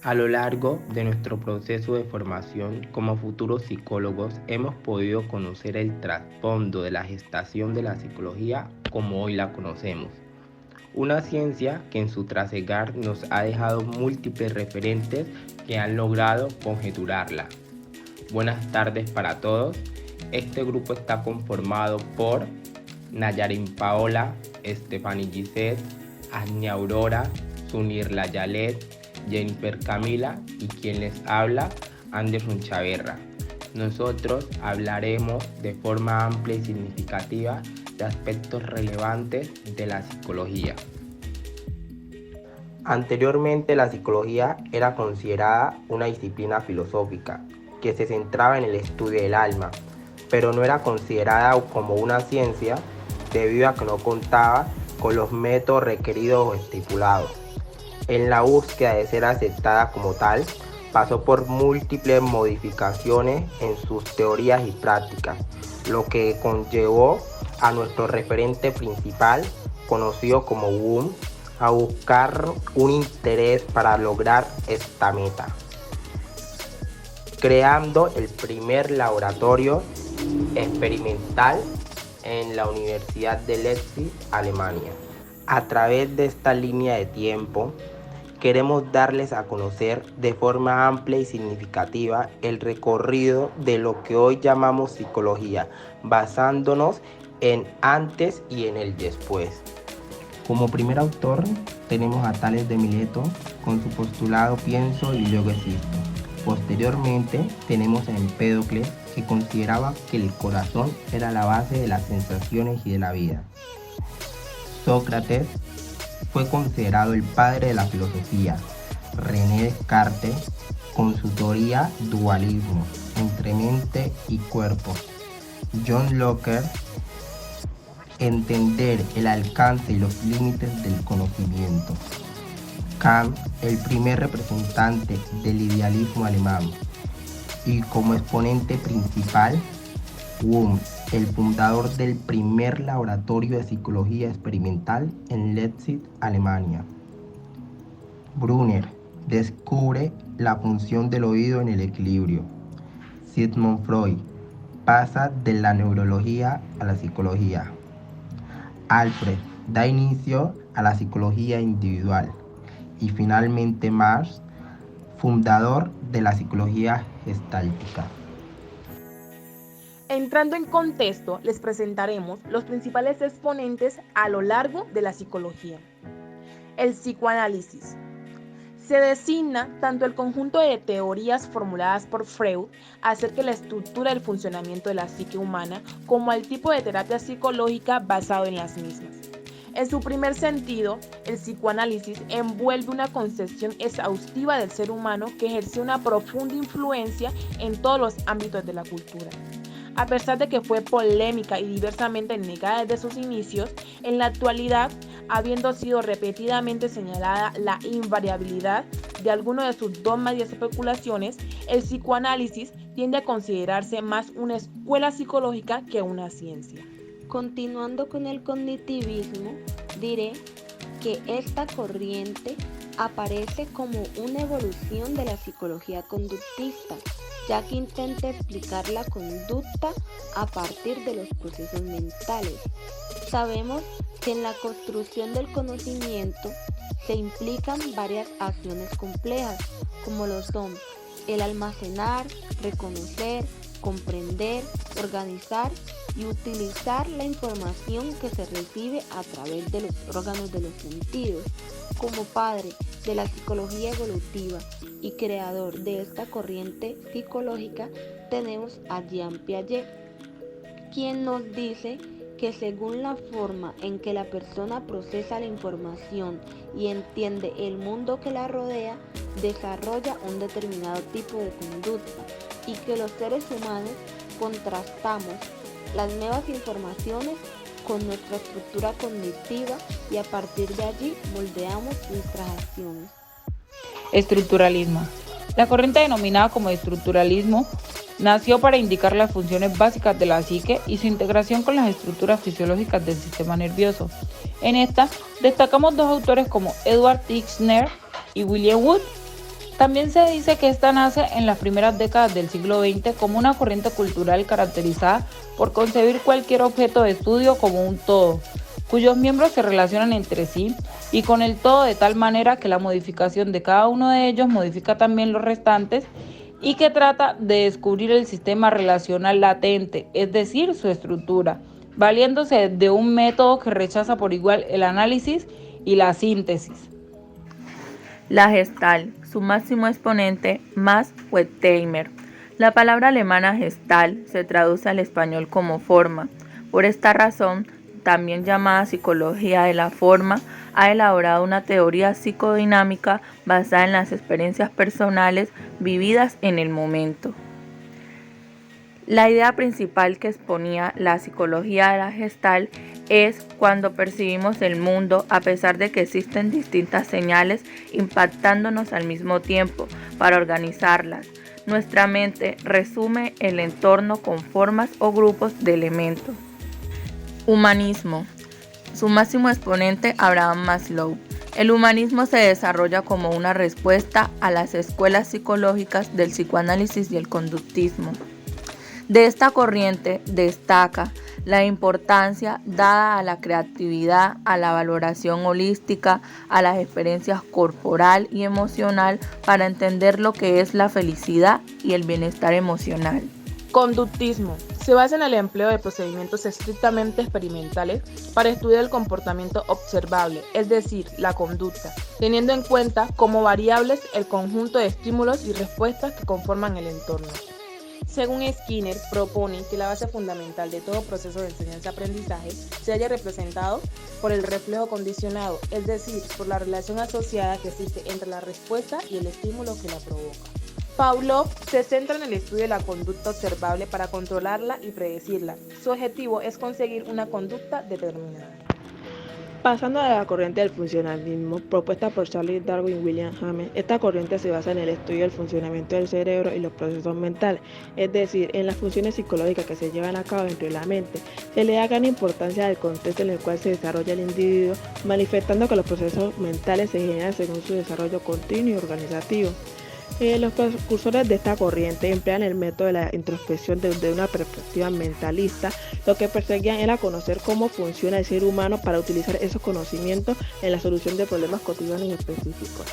A lo largo de nuestro proceso de formación como futuros psicólogos hemos podido conocer el trasfondo de la gestación de la psicología como hoy la conocemos. Una ciencia que en su trasegar nos ha dejado múltiples referentes que han logrado conjeturarla. Buenas tardes para todos. Este grupo está conformado por Nayarin Paola, Stephanie Gisette, Agnia Aurora, Sunir Layalet, Jennifer Camila y quien les habla, Anderson Chaverra. Nosotros hablaremos de forma amplia y significativa de aspectos relevantes de la psicología. Anteriormente la psicología era considerada una disciplina filosófica que se centraba en el estudio del alma, pero no era considerada como una ciencia debido a que no contaba con los métodos requeridos o estipulados. En la búsqueda de ser aceptada como tal, pasó por múltiples modificaciones en sus teorías y prácticas, lo que conllevó a nuestro referente principal, conocido como Wundt, a buscar un interés para lograr esta meta, creando el primer laboratorio experimental en la Universidad de Leipzig, Alemania. A través de esta línea de tiempo, queremos darles a conocer de forma amplia y significativa el recorrido de lo que hoy llamamos psicología, basándonos en antes y en el después. Como primer autor tenemos a Tales de Mileto con su postulado Pienso y luego existo. Posteriormente tenemos a Empédocles, que consideraba que el corazón era la base de las sensaciones y de la vida. Sócrates fue considerado el padre de la filosofía. René Descartes con su teoría dualismo entre mente y cuerpo. John Locke, entender el alcance y los límites del conocimiento. Kant, el primer representante del idealismo alemán. Y como exponente principal, Wundt, el fundador del primer laboratorio de psicología experimental en Leipzig, Alemania. Brunner descubre la función del oído en el equilibrio. Sigmund Freud pasa de la neurología a la psicología. Alfred da inicio a la psicología individual. Y finalmente Marx, fundador de la psicología gestáltica. Entrando en contexto, les presentaremos los principales exponentes a lo largo de la psicología. El psicoanálisis. Se designa tanto el conjunto de teorías formuladas por Freud acerca de la estructura del funcionamiento de la psique humana como al tipo de terapia psicológica basado en las mismas. En su primer sentido, el psicoanálisis envuelve una concepción exhaustiva del ser humano que ejerció una profunda influencia en todos los ámbitos de la cultura. A pesar de que fue polémica y diversamente negada desde sus inicios, en la actualidad, habiendo sido repetidamente señalada la invariabilidad de algunos de sus dogmas y especulaciones, el psicoanálisis tiende a considerarse más una escuela psicológica que una ciencia. Continuando con el cognitivismo, diré que esta corriente aparece como una evolución de la psicología conductista, ya que intenta explicar la conducta a partir de los procesos mentales. Sabemos que en la construcción del conocimiento se implican varias acciones complejas, como lo son el almacenar, reconocer, comprender, organizar y utilizar la información que se recibe a través de los órganos de los sentidos. Como padre de la psicología evolutiva y creador de esta corriente psicológica, tenemos a Jean Piaget, quien nos dice que según la forma en que la persona procesa la información y entiende el mundo que la rodea, desarrolla un determinado tipo de conducta, y que los seres humanos contrastamos las nuevas informaciones con nuestra estructura cognitiva y a partir de allí moldeamos nuestras acciones. Estructuralismo. La corriente denominada como estructuralismo nació para indicar las funciones básicas de la psique y su integración con las estructuras fisiológicas del sistema nervioso. En esta destacamos dos autores como Edward Tixner y William Wundt. También se dice que esta nace en las primeras décadas del siglo XX como una corriente cultural caracterizada por concebir cualquier objeto de estudio como un todo, cuyos miembros se relacionan entre sí y con el todo de tal manera que la modificación de cada uno de ellos modifica también los restantes y que trata de descubrir el sistema relacional latente, es decir, su estructura, valiéndose de un método que rechaza por igual el análisis y la síntesis. La Gestalt, su máximo exponente, Max Wertheimer. La palabra alemana Gestalt se traduce al español como forma. Por esta razón, también llamada psicología de la forma, ha elaborado una teoría psicodinámica basada en las experiencias personales vividas en el momento. La idea principal que exponía la psicología de la Gestalt es cuando percibimos el mundo a pesar de que existen distintas señales impactándonos al mismo tiempo para organizarlas. Nuestra mente resume el entorno con formas o grupos de elementos. Humanismo. Su máximo exponente, Abraham Maslow. El humanismo se desarrolla como una respuesta a las escuelas psicológicas del psicoanálisis y el conductismo. De esta corriente destaca la importancia dada a la creatividad, a la valoración holística, a las experiencias corporal y emocional para entender lo que es la felicidad y el bienestar emocional. Conductismo. Se basa en el empleo de procedimientos estrictamente experimentales para estudiar el comportamiento observable, es decir, la conducta, teniendo en cuenta como variables el conjunto de estímulos y respuestas que conforman el entorno. Según Skinner, propone que la base fundamental de todo proceso de enseñanza-aprendizaje se haya representado por el reflejo condicionado, es decir, por la relación asociada que existe entre la respuesta y el estímulo que la provoca. Pavlov se centra en el estudio de la conducta observable para controlarla y predecirla. Su objetivo es conseguir una conducta determinada. Pasando a la corriente del funcionalismo, propuesta por Charles Darwin y William James, esta corriente se basa en el estudio del funcionamiento del cerebro y los procesos mentales, es decir, en las funciones psicológicas que se llevan a cabo dentro de la mente. Se le da gran importancia al contexto en el cual se desarrolla el individuo, manifestando que los procesos mentales se generan según su desarrollo continuo y organizativo. Los precursores de esta corriente emplean el método de la introspección desde una perspectiva mentalista. Lo que perseguían era conocer cómo funciona el ser humano para utilizar esos conocimientos en la solución de problemas cotidianos y específicos.